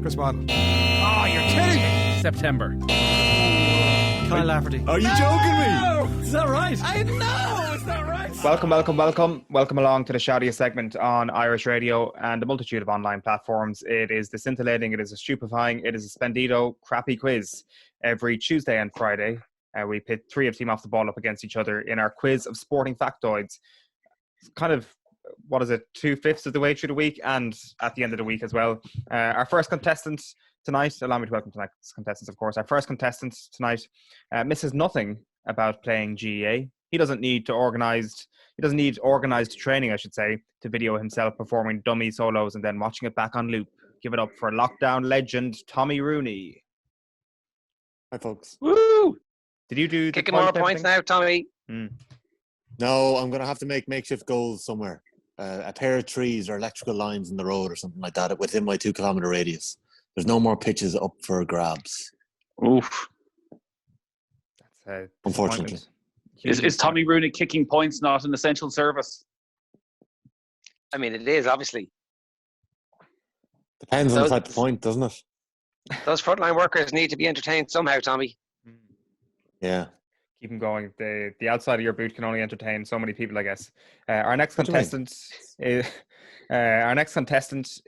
Chris Waddle. Oh, you're kidding me. September. Kyle Lafferty. Are you joking me? Is that right? I know. Is that right? Welcome along to the Shoutiest segment on Irish radio and a multitude of online platforms. It is the scintillating, it is a stupefying, it is a splendido, crappy quiz. Every Tuesday and Friday, we pit three of Team Off the Ball up against each other in our quiz of sporting factoids. It's kind of, 2/5 of the way through the week and at the end of the week as well. Our first contestant tonight, allow me to welcome tonight's contestants, of course. Our first contestant tonight misses nothing about playing GEA. He doesn't need organized training, I should say, to video himself performing dummy solos and then watching it back on loop. Give it up for lockdown legend Tommy Rooney. Hi, folks. Woo! Did you do Kicking more points now, Tommy? No, I'm going to have to make makeshift goals somewhere. A pair of trees or electrical lines in the road or something like that within my 2 kilometre radius. There's no more pitches up for grabs. Oof. That's unfortunately. Is Tommy Rooney kicking points not an essential service? I mean, it is, obviously. Depends on the type of point, doesn't it? Those frontline workers need to be entertained somehow, Tommy. Yeah. Keep them going. The outside of your boot can only entertain so many people, I guess. Our next contestant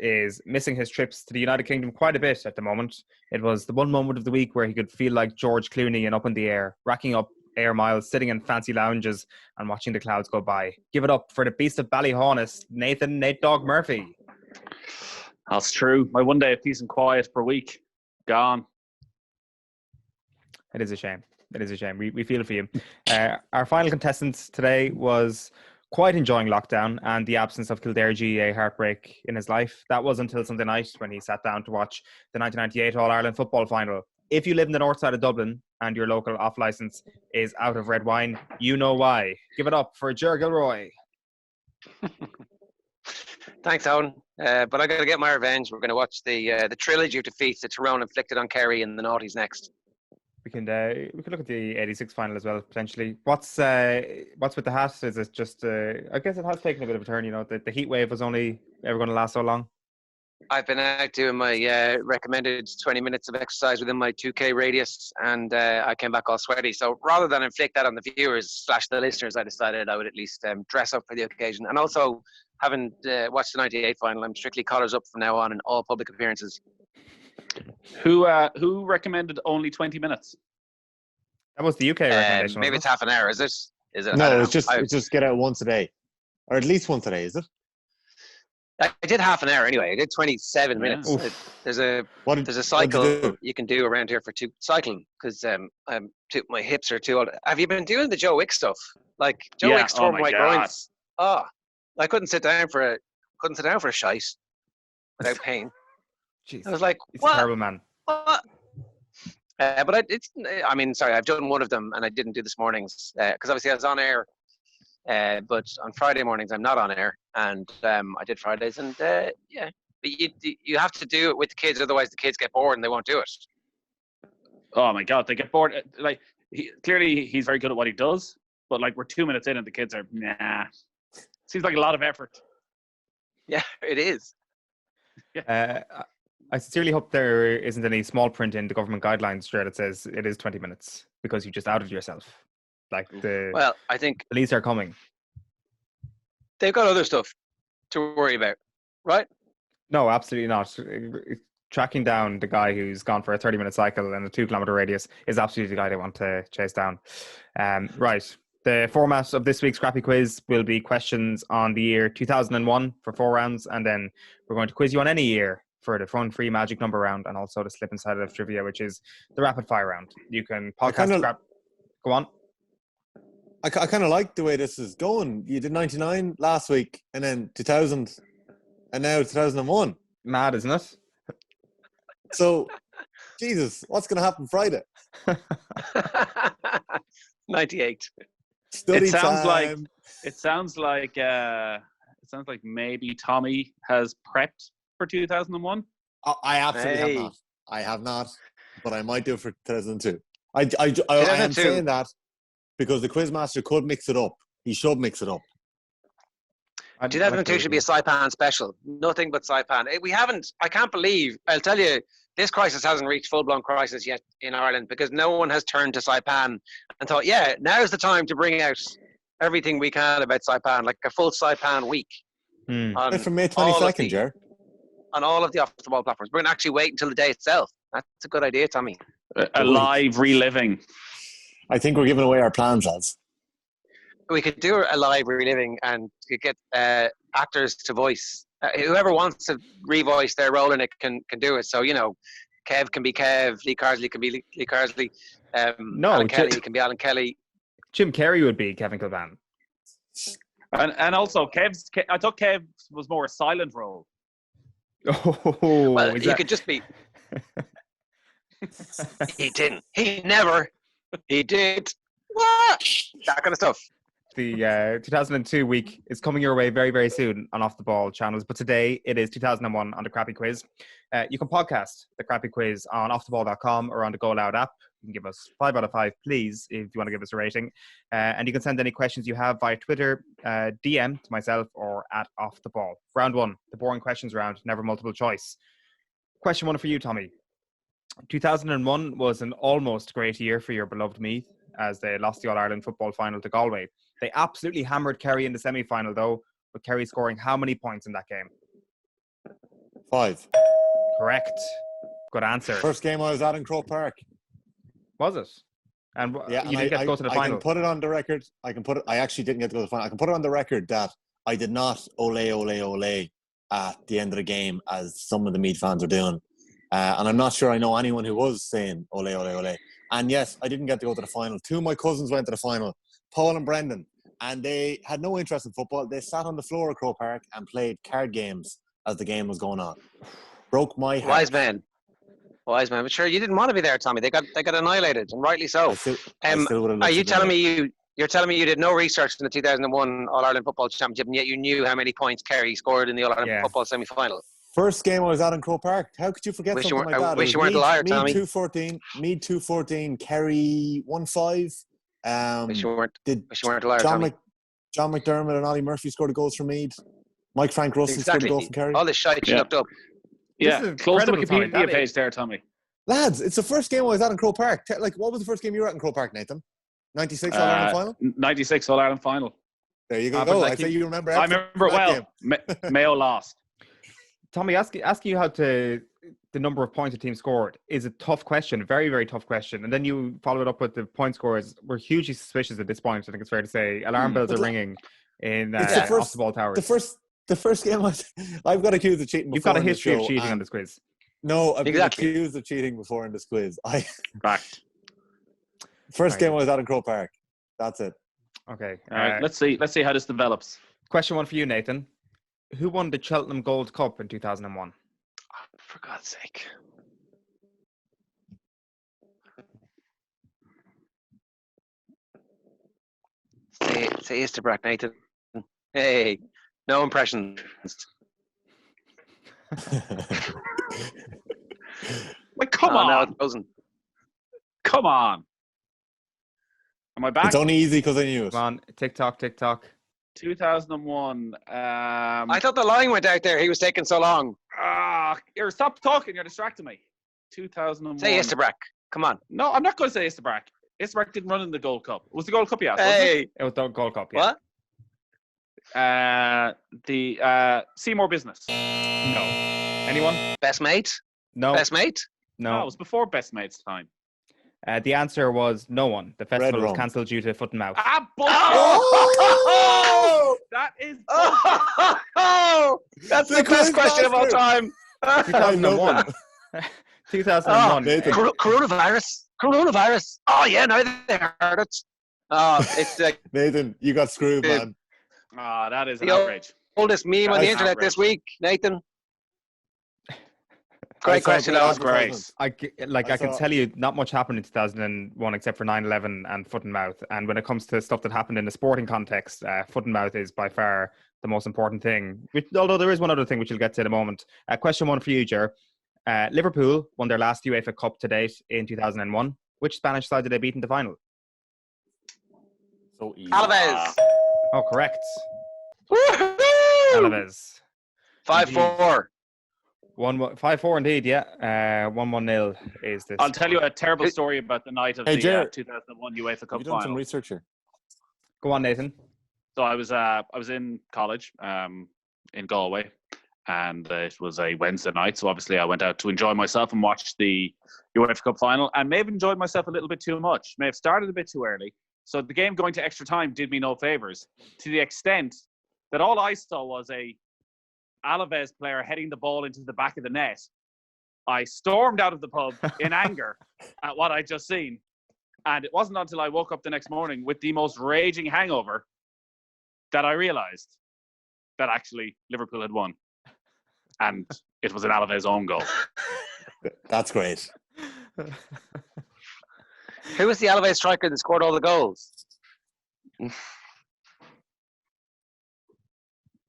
is missing his trips to the United Kingdom quite a bit at the moment. It was the one moment of the week where he could feel like George Clooney and up in the air, racking up air miles, sitting in fancy lounges and watching the clouds go by. Give it up for the beast of Ballyhaunis, Nate Dog Murphy. That's true. My one day of peace and quiet per week, gone. It is a shame. We feel for you. Our final contestant today was quite enjoying lockdown and the absence of Kildare GEA heartbreak in his life. That was until Sunday night when he sat down to watch the 1998 All-Ireland football final. If you live in the north side of Dublin and your local off-licence is out of red wine, you know why. Give it up for Ger Gilroy. Thanks, Owen. But I got to get my revenge. We're going to watch the trilogy of defeats that Tyrone inflicted on Kerry and the Naughties next. We can look at the 86 final as well, potentially. What's with the hat? Is it just, I guess it has taken a bit of a turn, you know, the heat wave was only ever going to last so long. I've been out doing my recommended 20 minutes of exercise within my 2K radius, and I came back all sweaty. So rather than inflict that on the viewers / the listeners, I decided I would at least dress up for the occasion. And also, having watched the 98 final, I'm strictly collars up from now on in all public appearances. Who recommended only 20 minutes? That was the UK recommendation. Maybe it's half an hour, is it? No, it's just get out once a day. Or at least once a day, is it? I did half an hour anyway. I did 27 minutes. There's a cycle you can do around here for cycling because my hips are too old. Have you been doing the Joe Wick stuff? Like Joe Wick tore my groins. Oh, I couldn't sit down for a shite without pain. Jeez, I was like, it's what? terrible, man. What? But I've done one of them and I didn't do this morning's because obviously I was on air. But on Friday mornings I'm not on air, and I did Fridays, and But you have to do it with the kids, otherwise the kids get bored and they won't do it. Oh my God, they get bored. Like clearly he's very good at what he does, but like we're 2 minutes in and the kids are nah. Seems like a lot of effort. Yeah, it is. I sincerely hope there isn't any small print in the government guidelines where it says it is 20 minutes because you just outed yourself. I think police are coming. They've got other stuff to worry about, right? No, absolutely not. Tracking down the guy who's gone for a 30-minute cycle and a 2 kilometre radius is absolutely the guy they want to chase down. Right. The format of this week's Scrappy Quiz will be questions on the year 2001 for 4 rounds, and then we're going to quiz you on any year for the fun-free magic number round, and also the slip inside of trivia, which is the rapid fire round. You can podcast. Go on. I kind of like the way this is going. You did 99 last week, and then 2000, and now 2001. Mad, isn't it? So, Jesus, what's going to happen Friday? 98. Study it sounds time. It sounds like maybe Tommy has prepped for 2001. I absolutely have not. I have not, but I might do it for 2002. I am saying that because the quizmaster could mix it up. He should mix it up. 2002 should be a Saipan special. Nothing but Saipan. We haven't. I can't believe. I'll tell you, this crisis hasn't reached full-blown crisis yet in Ireland because no one has turned to Saipan and thought, yeah, now's the time to bring out everything we can about Saipan, like a full Saipan week. From May 22nd, Jer. On all of the off-the-ball platforms. We're going to actually wait until the day itself. That's a good idea, Tommy. A live reliving. I think we're giving away our plans, lads. We could do a live reliving and could get actors to voice. Whoever wants to revoice their role in it can do it. So, Kev can be Kev, Lee Carsley can be Lee Carsley, Alan Kelly can be Alan Kelly. Jim Carrey would be Kevin Kilban. And also, I thought Kev was more a silent role. Oh, well, he could just be. He didn't. He never. He did. What? That kind of stuff. The 2002 week is coming your way very, very soon on Off the Ball channels. But today it is 2001 on the Crappy Quiz. You can podcast the Crappy Quiz on offtheball.com or on the Go Loud app. You can give us 5 out of 5, please, if you want to give us a rating. And you can send any questions you have via Twitter, DM to myself or at Off the Ball. Round 1, the boring questions round, never multiple choice. Question 1 for you, Tommy. 2001 was an almost great year for your beloved Meath as they lost the All-Ireland football final to Galway. They absolutely hammered Kerry in the semi-final, though, with Kerry scoring how many points in that game? 5. Correct. Good answer. First game I was at in Croke Park. Was it? And yeah, you didn't get to go to the final? I can put it on the record. I actually didn't get to go to the final. I can put it on the record that I did not ole at the end of the game as some of the Meath fans are doing. And I'm not sure I know anyone who was saying ole. And yes, I didn't get to go to the final. 2 of my cousins went to the final, Paul and Brendan, and they had no interest in football. They sat on the floor of Croke Park and played card games as the game was going on. Broke my heart. Wise man. But sure, you didn't want to be there, Tommy. They got annihilated, and rightly so. Are you telling me you're telling me you did no research in the 2001 All-Ireland Football Championship, and yet you knew how many points Kerry scored in the All-Ireland Football semi-final? First game I was at in Croke Park. How could you forget something like that? I wish you weren't a liar, Tommy. Meath 2-14, Kerry 1-5. Wish you weren't a liar, Tommy. John McDermott and Ollie Murphy scored the goals for Meath. Mike Frank Russell scored the goal from Kerry. All this shite you looked up. Yeah, close the Wikipedia page there, Tommy. Lads, it's the first game I was at in Croke Park. What was the first game you were at in Croke Park, Nathan? 96 All-Ireland final? 96 All-Ireland final. There you go. I say you remember I remember it well. Mayo lost. Tommy, asking you how the number of points a team scored is a tough question, very, very tough question. And then you follow it up with the point scores. We're hugely suspicious at this point, I think it's fair to say. Alarm bells are ringing in off the ball towers. The first game I've got accused of cheating before. You've got a history of cheating on this quiz. No, I've been accused of cheating before in this quiz. Backed. First game I was at in Croke Park. That's it. Okay. All right. Let's see how this develops. Question 1 for you, Nathan. Who won the Cheltenham Gold Cup in 2001? For God's sake. Say Easterbrook, Nathan. Hey, no impressions. Wait, come on. Come on. Am I back? It's only easy because I knew it. Come on, TikTok. 2001. I thought the line went out there. He was taking so long. Stop talking. You're distracting me. 2001. Say Easterbrook. Come on. No, I'm not going to say Easterbrook. Easterbrook didn't run in the Gold Cup. It was the Gold Cup, yes. Hey. It was the Gold Cup, yeah. What? The Seymour Business. No. Anyone? Best Mate? No. Best Mate? No, it was before Best Mate's time. The answer was no one. The festival was cancelled due to foot and mouth. That is that's the best question of all time. 2001. 2001. Coronavirus. Oh yeah, now they heard it. It's Nathan, you got screwed, man. That is an outrage. Oldest meme on the internet this week, Nathan. Great question. That was great. I can tell you not much happened in 2001 except for 9/11 and foot and mouth. And when it comes to stuff that happened in a sporting context, foot and mouth is by far the most important thing. Although there is one other thing which we'll get to in a moment. Question 1 for you, Ger. Liverpool won their last UEFA Cup to date in 2001. Which Spanish side did they beat in the final? So easy. Alaves. Oh, correct. Woo-hoo! Alaves. 5-4. 5-4 indeed, yeah. 1-1-0 is this. I'll tell you a terrible story about the night of the Jared, 2001 UEFA Cup Have you done some final. research here? Go on, Nathan. So I was in college in Galway, and it was a Wednesday night. So obviously I went out to enjoy myself and watch the UEFA Cup final, and may have enjoyed myself a little bit too much. May have started a bit too early. So the game going to extra time did me no favors, to the extent that all I saw was a Alaves player heading the ball into the back of the net. I stormed out of the pub in anger at what I'd just seen. And it wasn't until I woke up the next morning with the most raging hangover that I realised that actually Liverpool had won. And it was an Alaves own goal. That's great. Who was the Alaves striker that scored all the goals?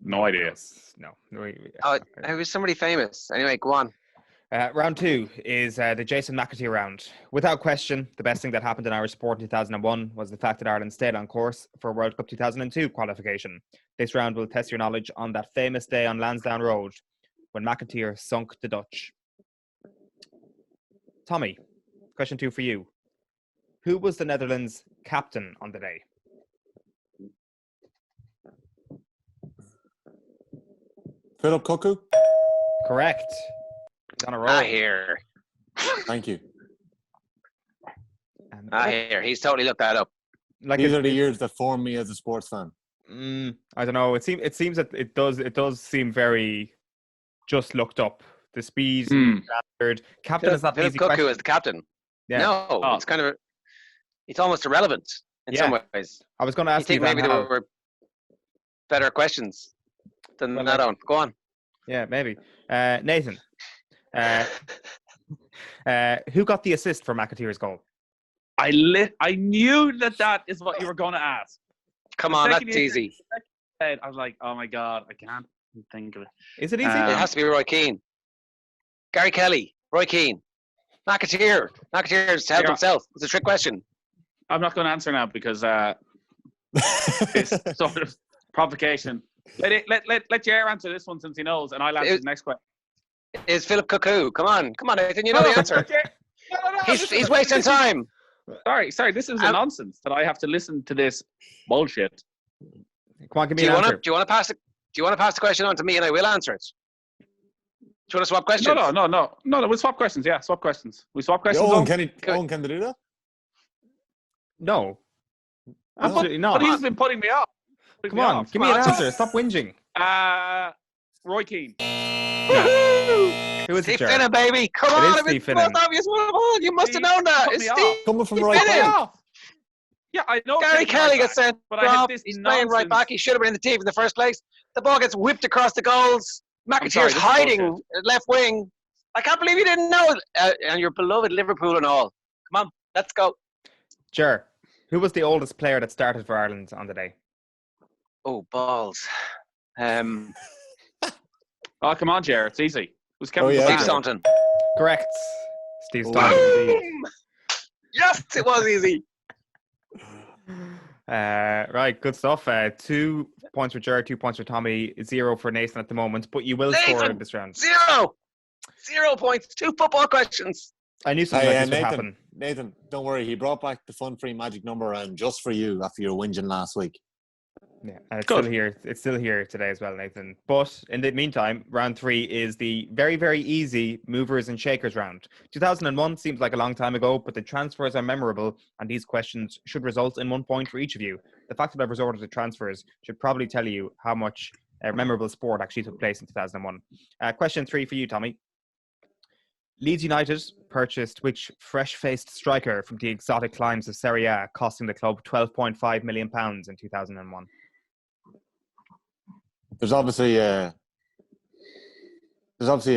No idea. No. It was somebody famous. Anyway, go on. Round 2 is the Jason McAteer round. Without question, the best thing that happened in Irish sport in 2001 was the fact that Ireland stayed on course for World Cup 2002 qualification. This round will test your knowledge on that famous day on Lansdowne Road when McAteer sunk the Dutch. Tommy, question 2 for you. Who was the Netherlands captain on the day? Philip Cuckoo? Correct. He's on a roll. Here. Thank you. Here. He's totally looked that up. These are the years that formed me as a sports fan. I don't know. It seems that it does seem very just looked up. The speed, standard. Captain is not an Philip easy Cuckoo question. is the captain. Yeah. No, it's kind of it's almost irrelevant in some ways. I was going to ask you maybe Van there Gaal. were better questions than Well, that on. Go on. Yeah, maybe. Nathan, who got the assist for McAteer's goal? I knew that is what you were going to ask. Come The on, second that's you easy. said, I was like, oh my God, I can't think of it. Is it easy? It has to be Roy Keane. Gary Kelly, Roy Keane. McAteer. McAteer's helped himself. It's a trick question. I'm not going to answer now because it's sort of provocation. Let Jer answer this one since he knows, and I'll answer the next question. Is Philip Cuckoo. Come on, Nathan, you know the answer. No, He's wasting time. Sorry, this is a nonsense that I have to listen to this bullshit. Come on, give me an answer. Do you want to pass the question on to me and I will answer it? Do you want to swap questions? No. We'll swap questions. Yeah, swap questions. We swap questions. Owen, can they do that? No. Absolutely not. But he's been putting me off. Come on, give me an answer. Stop whinging. Roy Keane. Who is Steve it, Finnan, baby. Come on, Steve it's the Finnan. most obvious one of all. You must have known that. It's Steve. Coming from He's right Finnan. back. Yeah, I know. Gary Kelly gets sent off. He's He's playing right back. He should have been in the team in the first place. The ball gets whipped across the goals. McAteer's hiding at left wing. I can't believe you didn't know it. And your beloved Liverpool and all. Come on, let's go. Sure. Who was the oldest player that started for Ireland on the day? Oh, balls. Oh, come on, Jer. It's easy. It was Kevin Steve Staunton. Correct. Steve Staunton. Yes, it was easy. Right, good stuff. 2 points for Jared, 2 points for Tommy, 0 for Nathan at the moment, but you will score in this round. 0 points. 2 football questions. I knew something like this would happen. Nathan, don't worry. He brought back the fun-free magic number round just for you after your whinging last week. Yeah, and it's still here. It's still here today as well, Nathan. But in the meantime, round 3 is the very, very easy movers and shakers round. 2001 seems like a long time ago, but the transfers are memorable, and these questions should result in 1 point for each of you. The fact that I've resorted to transfers should probably tell you how much memorable sport actually took place in 2001. Question 3 for you, Tommy. Leeds United purchased which fresh-faced striker from the exotic climes of Serie A, costing the club £12.5 million in 2001? There's obviously a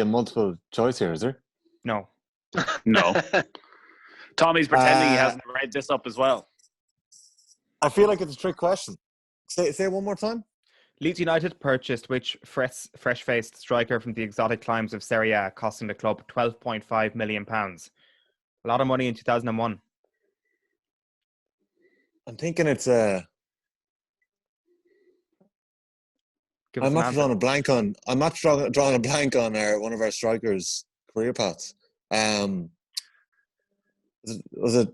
multiple choice here, is there? No. No. Tommy's pretending he hasn't read this up as well. I feel like it's a trick question. Say it one more time. Leeds United purchased which fresh-faced striker from the exotic climes of Serie A, costing the club £12.5 million. A lot of money in 2001. I'm thinking it's Give us I'm an not answer. drawing a blank on. I'm not drawing a blank on one of our strikers' career paths. Was it?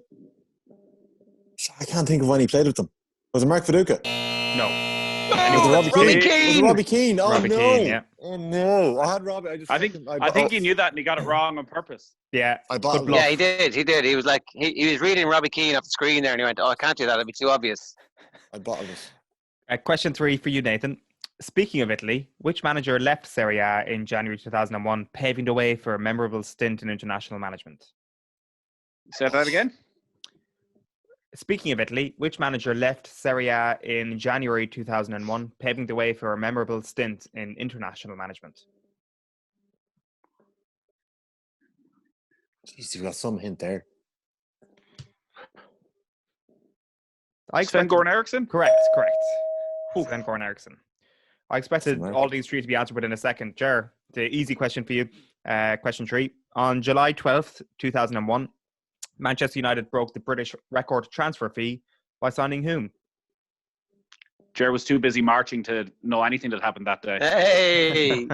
I can't think of when he played with them. Was it Mark Viduka? No. No, Was it's it Robbie Robbie Keane? Was it Keane. Robbie Keane? Oh Robbie no! Keane, yeah. Oh no! I had Robbie. I think he knew that and he got it wrong on purpose. Yeah. I Good bottled bluff. Yeah, he did. He did. He was like, he was reading Robbie Keane off the screen there, and he went, "Oh, I can't do that. It'd be too obvious." I bottled it. Question 3 for you, Nathan. Speaking of Italy, which manager left Serie A in January 2001, paving the way for a memorable stint in international management? Say that again. Speaking of Italy, which manager left Serie A in January 2001, paving the way for a memorable stint in international management? Jeez, you got some hint there. Sven-Goran Eriksson? Correct. Sven-Goran Eriksson. I expected all these three to be answered within a second. Ger, the easy question for you. Question 3. On July 12th, 2001, Manchester United broke the British record transfer fee by signing whom? Ger was too busy marching to know anything that happened that day.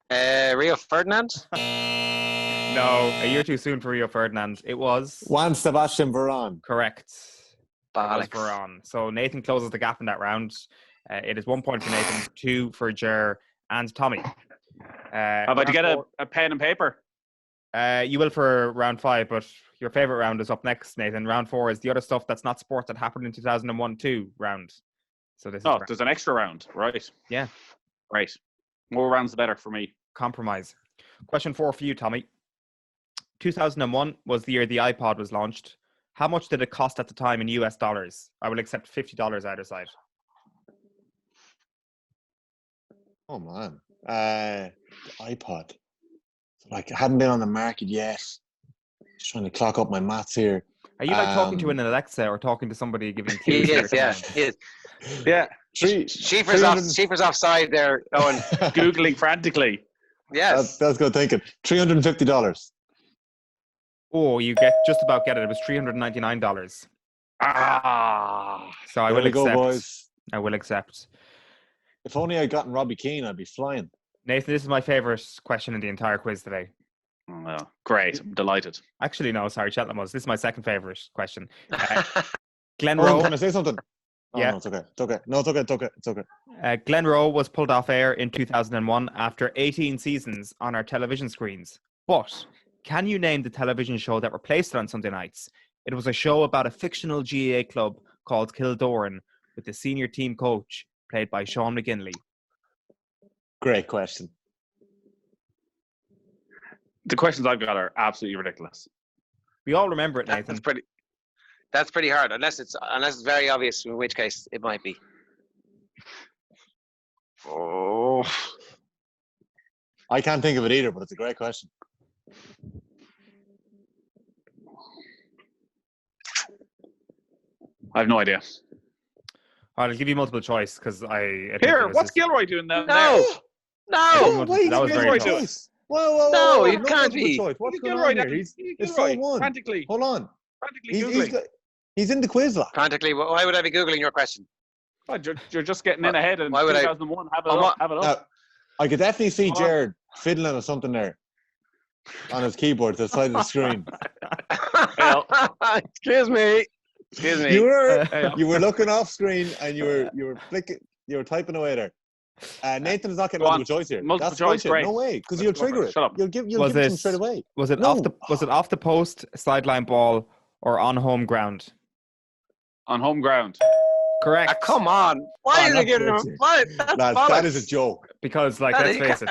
Hey, Rio Ferdinand. No, a year too soon for Rio Ferdinand. It was Juan Sebastian Veron. correct. Bollocks. It was Veron. So Nathan closes the gap in that round. It is 1 point for Nathan, 2 for Ger and Tommy. How about you get a pen and paper? You will for round 5, but your favourite round is up next, Nathan. Round 4 is the other stuff that's not sport that happened in 2001-2 round. So this is there's an extra round, right? Yeah. Right. More rounds the better for me. Compromise. Question 4 for you, Tommy. 2001 was the year the iPod was launched. How much did it cost at the time in US dollars? I will accept $50 either side. Oh man, the iPod. Like, it hadn't been on the market yet. Just trying to clock up my maths here. Are you like talking to an Alexa or talking to somebody giving He cues? is, yeah. He is. Yeah. Schieffer's offside there, going, Googling frantically. yes. That's good thinking. $350. Oh, you just about get it. It was $399. Ah. So I There will we go, accept. boys. I will accept. If only I'd gotten Robbie Keane, I'd be flying. Nathan, this is my favourite question in the entire quiz today. Oh, well, great. I'm delighted. Actually, no, sorry, Cheltenham was. This is my second favourite question. Glen Oh, Rowe. can I say something? Oh, Yeah. no, it's okay. It's okay. No, it's okay. Glen Rowe was pulled off air in 2001 after 18 seasons on our television screens. But can you name the television show that replaced it on Sunday nights? It was a show about a fictional GAA club called Kildoran with the senior team coach played by Sean McGinley. Great question. The questions I've got are absolutely ridiculous. We all remember it, Nathan. That's pretty hard, unless it's very obvious, in which case it might be. Oh. I can't think of it either, but it's a great question. I have no idea. I'll give you multiple choice because What's Gilroy doing now? No! No! That was very tough. Whoa, No, you no can't multiple be. choice. What's going Gilroy, on here? It's 4-1. Frantically. Hold on. Frantically Googling. He's in the quiz lock. Frantically, why would I be Googling your question? Oh, you're just getting in ahead in Why would I- 2001. Have it up. Now, I could definitely see Jared fiddling or something there on his keyboard to the side of the screen. Excuse me. You were looking off screen and you were flicking, you were typing away there. Nathan is not getting multiple choice here. Multiple That's choice, bullshit. great. No way, because you'll trigger it. Shut up. You'll give it to him straight away. Was it No. off the post, sideline ball, or on home ground? On home ground. Correct. Come on. Why is he giving him? What? That's Lads, bollocks. that is a joke. Because, like, let's face it.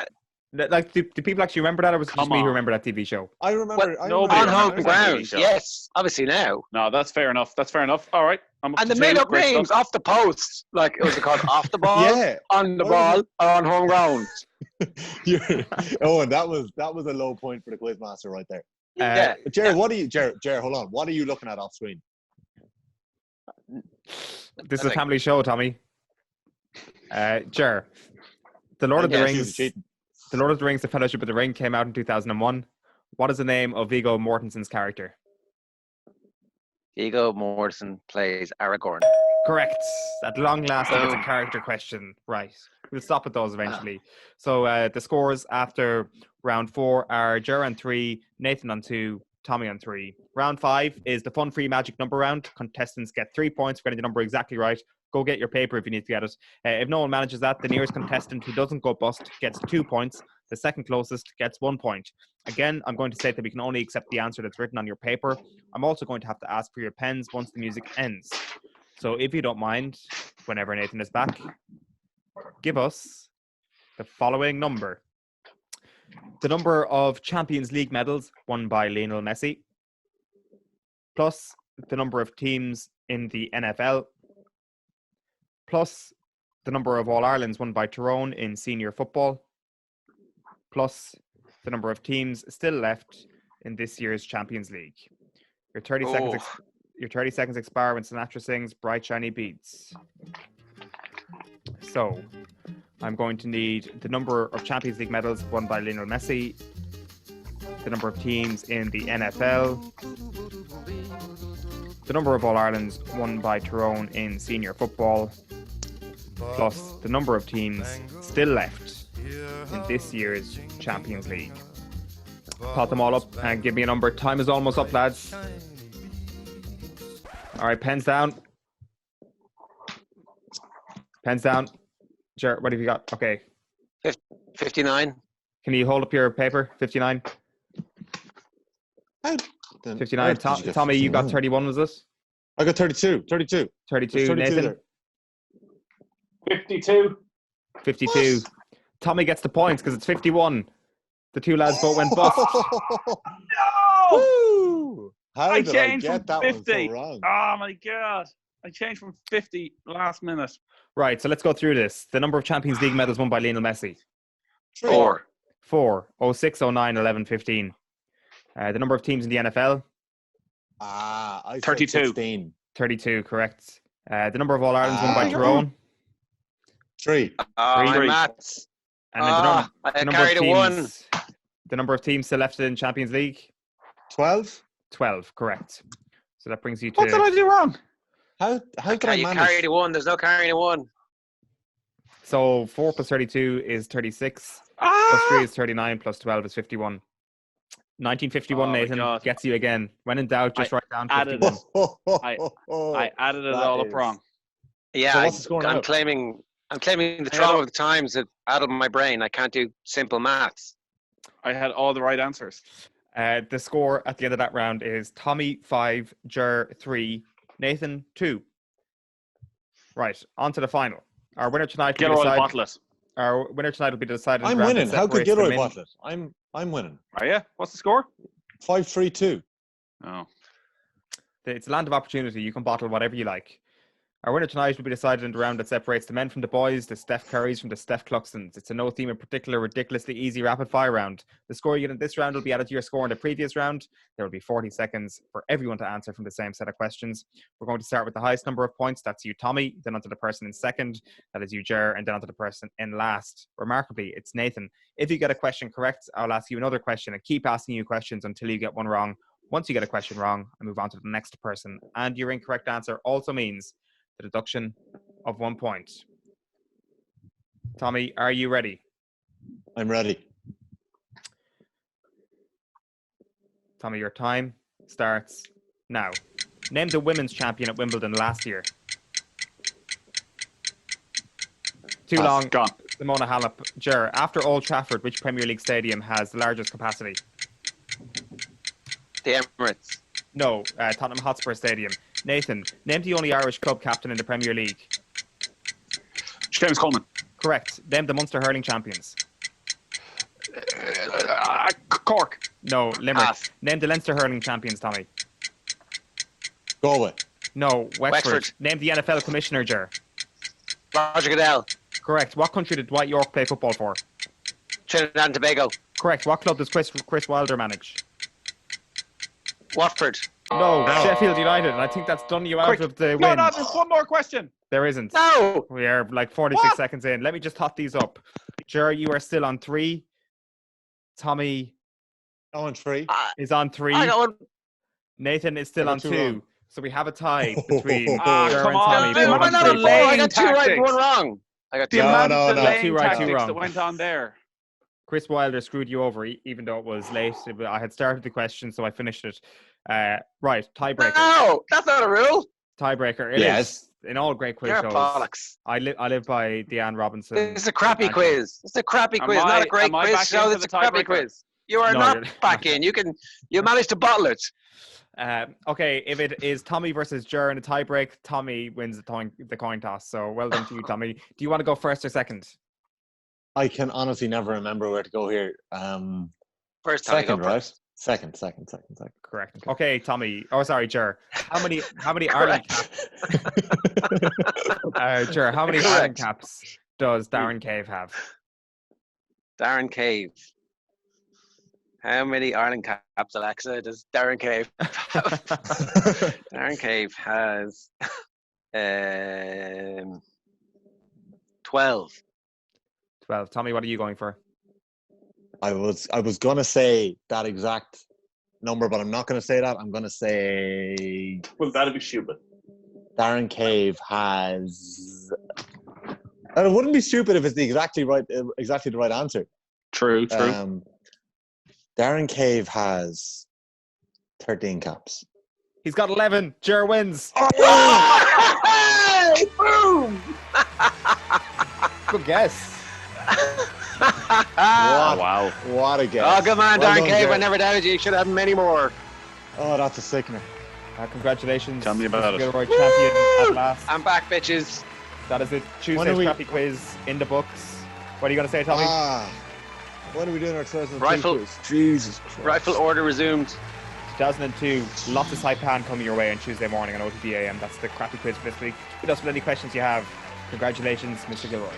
Like, do people actually remember that, or was it just me who remember that TV show? I remember. nobody On home remembers that ground, TV show. yes. Obviously now. No, that's fair enough. All right. I'm up And to they made two. up Great names stuff. off the post. Like, it was called off the ball, Yeah. on the ball, or on home ground. Owen, that was a low point for the quizmaster right there. Yeah. But Jared, Jared, hold on. What are you looking at off screen? This is a family show, Tommy. Ger, The Lord of the Rings, The Fellowship of the Ring came out in 2001. What is the name of Viggo Mortensen's character? Viggo Mortensen plays Aragorn. Correct. At long last, it's a character question. Right. We'll stop at those eventually. So the scores after round 4 are Ger on 3, Nathan on 2, Tommy on 3. Round 5 is the fun free magic number round. Contestants get 3 points for getting the number exactly right. Go get your paper if you need to get it. If no one manages that, the nearest contestant who doesn't go bust gets 2 points. The second closest gets 1 point. Again, I'm going to state that we can only accept the answer that's written on your paper. I'm also going to have to ask for your pens once the music ends. So if you don't mind, whenever Nathan is back, give us the following number. The number of Champions League medals won by Lionel Messi, plus the number of teams in the NFL, plus the number of All-Irelands won by Tyrone in senior football, plus the number of teams still left in this year's Champions League. Your 30 seconds expire when Sinatra sings Bright Shiny Beats. So, I'm going to need the number of Champions League medals won by Lionel Messi, the number of teams in the NFL, the number of All-Irelands won by Tyrone in senior football, plus the number of teams still left in this year's Champions League. Pot them all up and give me a number. Time is almost up, lads. All right, pens down. Pens down. Sure, what have you got? Okay. 59. Can you hold up your paper? 59. 59. Tommy, you got 31, was this? I got 32. 32. 32 Nathan? there. 52. 52. Tommy gets the points because it's 51. The two lads both went bust. No! Woo! How I did I changed get from that one 50. so wrong? Oh my God. I changed from 50 last minute. Right, so let's go through this. The number of Champions League medals won by Lionel Messi. 4. 4. 06, 09, 11, 15. The number of teams in the NFL. I said 32. 16. 32, correct. The number of All-Irelands won by Tyrone. 3. My maths. And then the number carried of a 1. teams. The number of teams still left in Champions League. 12. 12, correct. So that brings you to... What did I do wrong? How did I You manage? carried a 1. There's no carrying a 1. So 4 plus 32 is 36. Plus 3 is 39. Plus 12 is 51. 1951, Nathan, gets you again. When in doubt, just write down 51. I added it all up wrong. Yeah, So what's the score now? I'm claiming the trauma of the times that addled my brain. I can't do simple maths. I had all the right answers. The score at the end of that round is Tommy 5, Ger 3, Nathan 2. Right, on to the final. Our winner tonight will be decided. I'm winning. How could Gilroy bottle it? I'm winning. Are you? What's the score? 5-3-2. Oh. It's a land of opportunity. You can bottle whatever you like. Our winner tonight will be decided in the round that separates the men from the boys, the Steph Currys from the Steph Cluxtons. It's a no theme in particular, ridiculously easy rapid fire round. The score you get in this round will be added to your score in the previous round. There will be 40 seconds for everyone to answer from the same set of questions. We're going to start with the highest number of points. That's you, Tommy. Then onto the person in second. That is you, Ger. And then onto the person in last. Remarkably, it's Nathan. If you get a question correct, I'll ask you another question and keep asking you questions until you get one wrong. Once you get a question wrong, I move on to the next person. And your incorrect answer also means the deduction of 1 point. Tommy, are you ready? I'm ready. Tommy, your time starts now. Name the women's champion at Wimbledon last year. Too long. Gone. Simona Halep. Ger, after Old Trafford, which Premier League stadium has the largest capacity? The Emirates. No, Tottenham Hotspur Stadium. Nathan, name the only Irish club captain in the Premier League. James Coleman. Correct. Name the Munster hurling champions. Cork. No, Limerick. Name the Leinster hurling champions, Tommy. Galway. No, Wexford. Wexford. Name the NFL commissioner, Ger. Roger Goodell. Correct. What country did Dwight York play football for? Trinidad and Tobago. Correct. What club does Chris Wilder manage? Watford. No, Sheffield United. And I think that's done you out of the win. No, there's one more question. There isn't. No. We are like 46 seconds in. Let me just tot these up. Ger, you are still on 3. Tommy On 3. is on 3. I got one. Nathan is still on 2. wrong. So we have a tie between Ger come and on. Tommy. Come both on, on no, 3 no, I points. got 2 right and 1 tactics. wrong. I got The two. amount of no. delaying Two right, two tactics wrong. that went on there. Chris Wilder screwed you over, even though it was late. I had started the question, so I finished it. Right, tiebreaker. No, that's not a rule. Tiebreaker. It is. In all great quiz You're shows. bollocks. I live by Deanne Robinson. It's a crappy quiz. It's a crappy quiz, not a great quiz show. It's a crappy quiz. You are not back in. You managed to bottle it. Okay, if it is Tommy versus Jer in a tiebreak, Tommy wins the coin toss. So well done to you, Tommy. Do you want to go first or second? I can honestly never remember where to go here. First time. Second, right? Second. Correct. Okay, Tommy. Oh, sorry, Jer. How many Ireland caps? Jer, how many Ireland caps does Darren Cave have? Darren Cave. How many Ireland caps, Alexa, does Darren Cave have? Darren Cave has 12. 12. Tommy, what are you going for? I was gonna say that exact number, but I'm not gonna say that. I'm gonna say. Well, that'd be stupid. Darren Cave has. And it wouldn't be stupid if it's exactly the right answer. True. Darren Cave has 13 caps. He's got 11. Jer wins. Oh! Boom! Good guess. Wow. What a guess. Oh, good man, Well Darren done, Cave. Jer. I never doubted you. You should have many more. Oh, that's a sickener. Congratulations. Tell me about it. Gilroy champion at last. I'm back, bitches. That is it. Tuesday's crappy quiz in the books. What are you going to say, Tommy? When are we doing our 2002 Rifle. quiz? Jesus Christ. Rifle order resumed. 2002. Lots of Saipan coming your way on Tuesday morning on OTB AM. That's the crappy quiz for this week. Hit us with any questions you have. Congratulations, Mr. Gilroy.